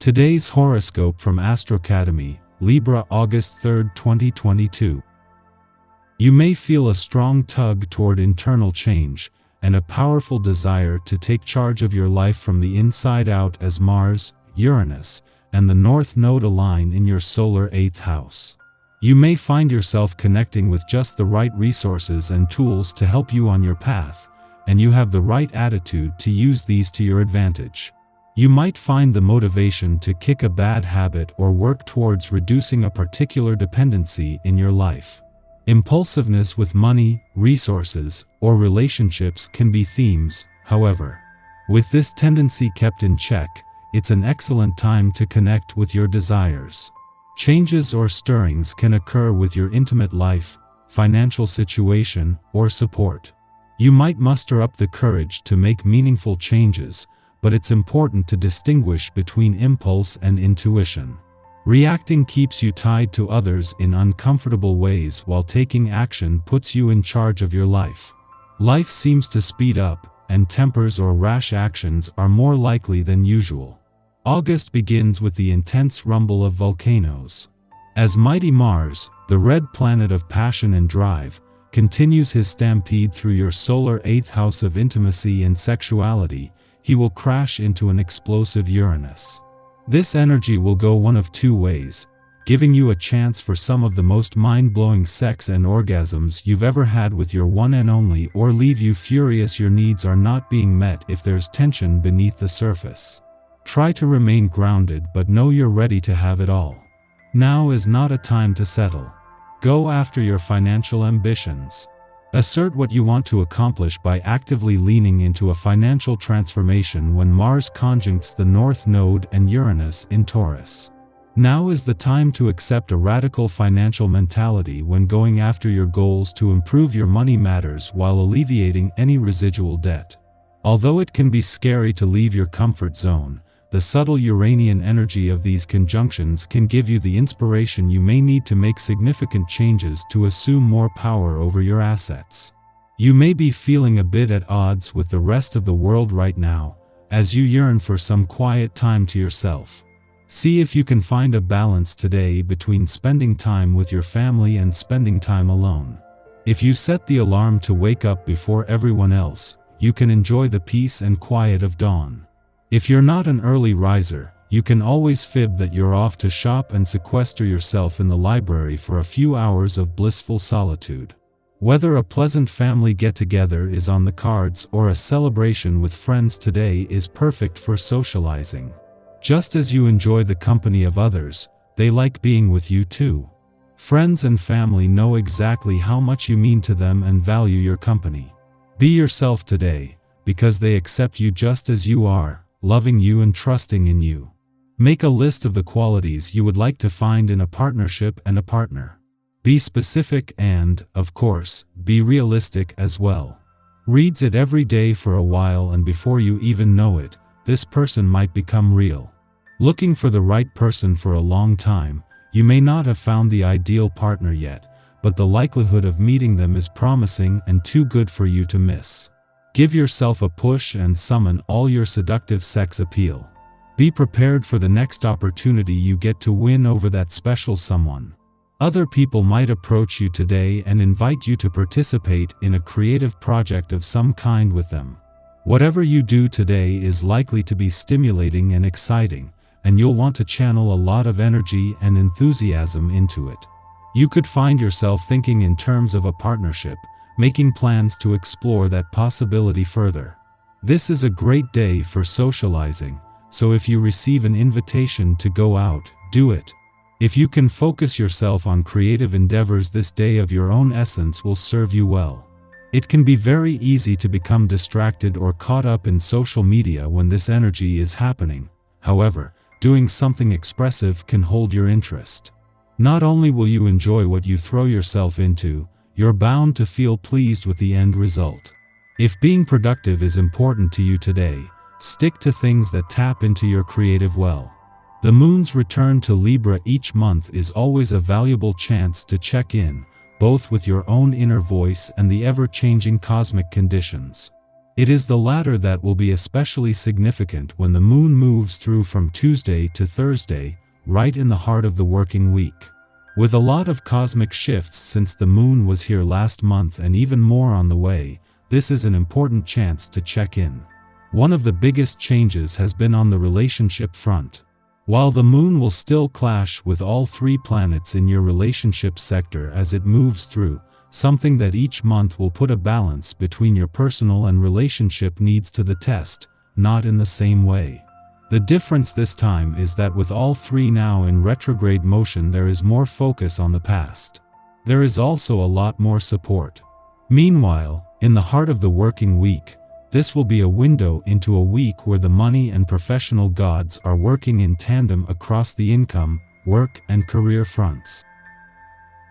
Today's horoscope from Astrocademy, Libra August 3, 2022. You may feel a strong tug toward internal change, and a powerful desire to take charge of your life from the inside out as Mars, Uranus, and the North Node align in your solar 8th house. You may find yourself connecting with just the right resources and tools to help you on your path, and you have the right attitude to use these to your advantage. You might find the motivation to kick a bad habit or work towards reducing a particular dependency in your life. Impulsiveness with money, resources, or relationships can be themes, however. With this tendency kept in check, it's an excellent time to connect with your desires. Changes or stirrings can occur with your intimate life, financial situation, or support. You might muster up the courage to make meaningful changes, but it's important to distinguish between impulse and intuition. Reacting keeps you tied to others in uncomfortable ways, while taking action puts you in charge of your life. Life seems to speed up, and tempers or rash actions are more likely than usual. August begins with the intense rumble of volcanoes. As mighty Mars, the red planet of passion and drive, continues his stampede through your solar 8th house of intimacy and sexuality, he will crash into an explosive Uranus. This energy will go one of two ways, giving you a chance for some of the most mind-blowing sex and orgasms you've ever had with your one and only, or leave you furious your needs are not being met if there's tension beneath the surface. Try to remain grounded, but know you're ready to have it all. Now is not a time to settle. Go after your financial ambitions. Assert what you want to accomplish by actively leaning into a financial transformation when Mars conjuncts the North Node and Uranus in Taurus. Now is the time to accept a radical financial mentality when going after your goals to improve your money matters while alleviating any residual debt. Although it can be scary to leave your comfort zone, the subtle Uranian energy of these conjunctions can give you the inspiration you may need to make significant changes to assume more power over your assets. You may be feeling a bit at odds with the rest of the world right now, as you yearn for some quiet time to yourself. See if you can find a balance today between spending time with your family and spending time alone. If you set the alarm to wake up before everyone else, you can enjoy the peace and quiet of dawn. If you're not an early riser, you can always fib that you're off to shop and sequester yourself in the library for a few hours of blissful solitude. Whether a pleasant family get-together is on the cards or a celebration with friends today is perfect for socializing. Just as you enjoy the company of others, they like being with you too. Friends and family know exactly how much you mean to them and value your company. Be yourself today, because they accept you just as you are, loving you and trusting in you. Make a list of the qualities you would like to find in a partnership and a partner. Be specific and, of course, be realistic as well. Reads it every day for a while, and before you even know it, this person might become real. Looking for the right person for a long time, you may not have found the ideal partner yet, but the likelihood of meeting them is promising and too good for you to miss. Give yourself a push and summon all your seductive sex appeal. Be prepared for the next opportunity you get to win over that special someone. Other people might approach you today and invite you to participate in a creative project of some kind with them. Whatever you do today is likely to be stimulating and exciting, and you'll want to channel a lot of energy and enthusiasm into it. You could find yourself thinking in terms of a partnership, making plans to explore that possibility further. This is a great day for socializing, so if you receive an invitation to go out, do it. If you can focus yourself on creative endeavors, this day of your own essence will serve you well. It can be very easy to become distracted or caught up in social media when this energy is happening. However, doing something expressive can hold your interest. Not only will you enjoy what you throw yourself into, you're bound to feel pleased with the end result. If being productive is important to you today, stick to things that tap into your creative well. The moon's return to Libra each month is always a valuable chance to check in, both with your own inner voice and the ever-changing cosmic conditions. It is the latter that will be especially significant when the moon moves through from Tuesday to Thursday, right in the heart of the working week. With a lot of cosmic shifts since the moon was here last month and even more on the way, this is an important chance to check in. One of the biggest changes has been on the relationship front. While the moon will still clash with all 3 planets in your relationship sector as it moves through, something that each month will put a balance between your personal and relationship needs to the test, not in the same way. The difference this time is that with all 3 now in retrograde motion, there is more focus on the past. There is also a lot more support. Meanwhile, in the heart of the working week, this will be a window into a week where the money and professional gods are working in tandem across the income, work, and career fronts.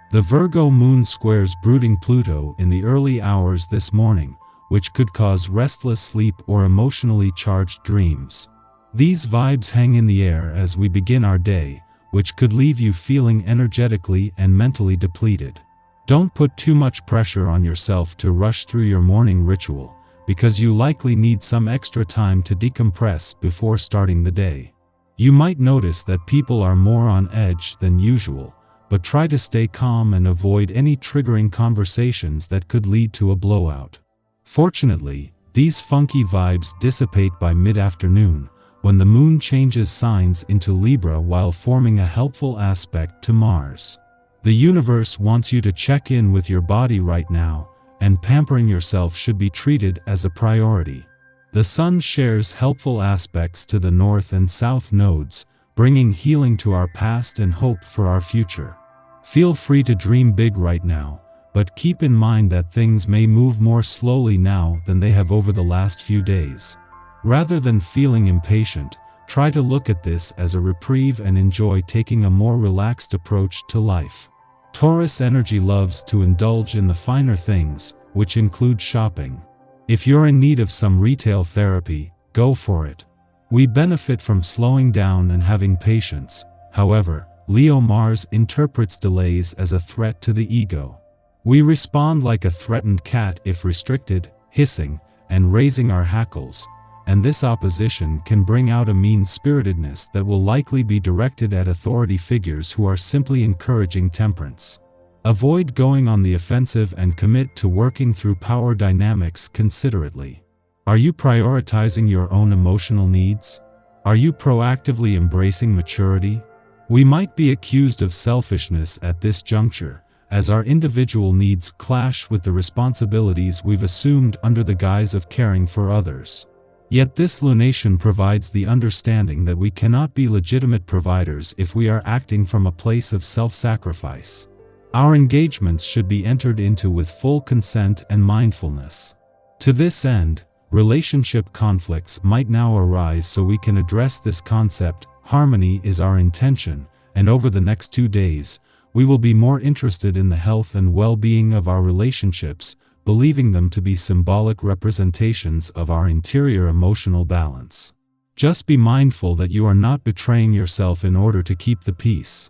The Virgo moon squares brooding Pluto in the early hours this morning, which could cause restless sleep or emotionally charged dreams. These vibes hang in the air as we begin our day, which could leave you feeling energetically and mentally depleted. Don't put too much pressure on yourself to rush through your morning ritual, because you likely need some extra time to decompress before starting the day. You might notice that people are more on edge than usual, but try to stay calm and avoid any triggering conversations that could lead to a blowout. Fortunately, these funky vibes dissipate by mid-afternoon, when the moon changes signs into Libra while forming a helpful aspect to Mars. The universe wants you to check in with your body right now, and pampering yourself should be treated as a priority. The Sun shares helpful aspects to the North and South nodes, bringing healing to our past and hope for our future. Feel free to dream big right now, but keep in mind that things may move more slowly now than they have over the last few days. Rather than feeling impatient, try to look at this as a reprieve and enjoy taking a more relaxed approach to life. Taurus energy loves to indulge in the finer things, which include shopping. If you're in need of some retail therapy, go for it. We benefit from slowing down and having patience. However, Leo Mars interprets delays as a threat to the ego. We respond like a threatened cat if restricted, hissing, and raising our hackles, and this opposition can bring out a mean-spiritedness that will likely be directed at authority figures who are simply encouraging temperance. Avoid going on the offensive and commit to working through power dynamics considerately. Are you prioritizing your own emotional needs? Are you proactively embracing maturity? We might be accused of selfishness at this juncture, as our individual needs clash with the responsibilities we've assumed under the guise of caring for others. Yet this lunation provides the understanding that we cannot be legitimate providers if we are acting from a place of self-sacrifice. Our engagements should be entered into with full consent and mindfulness. To this end, relationship conflicts might now arise, so we can address this concept. Harmony is our intention, and over the next 2 days, we will be more interested in the health and well-being of our relationships, believing them to be symbolic representations of our interior emotional balance. Just be mindful that you are not betraying yourself in order to keep the peace.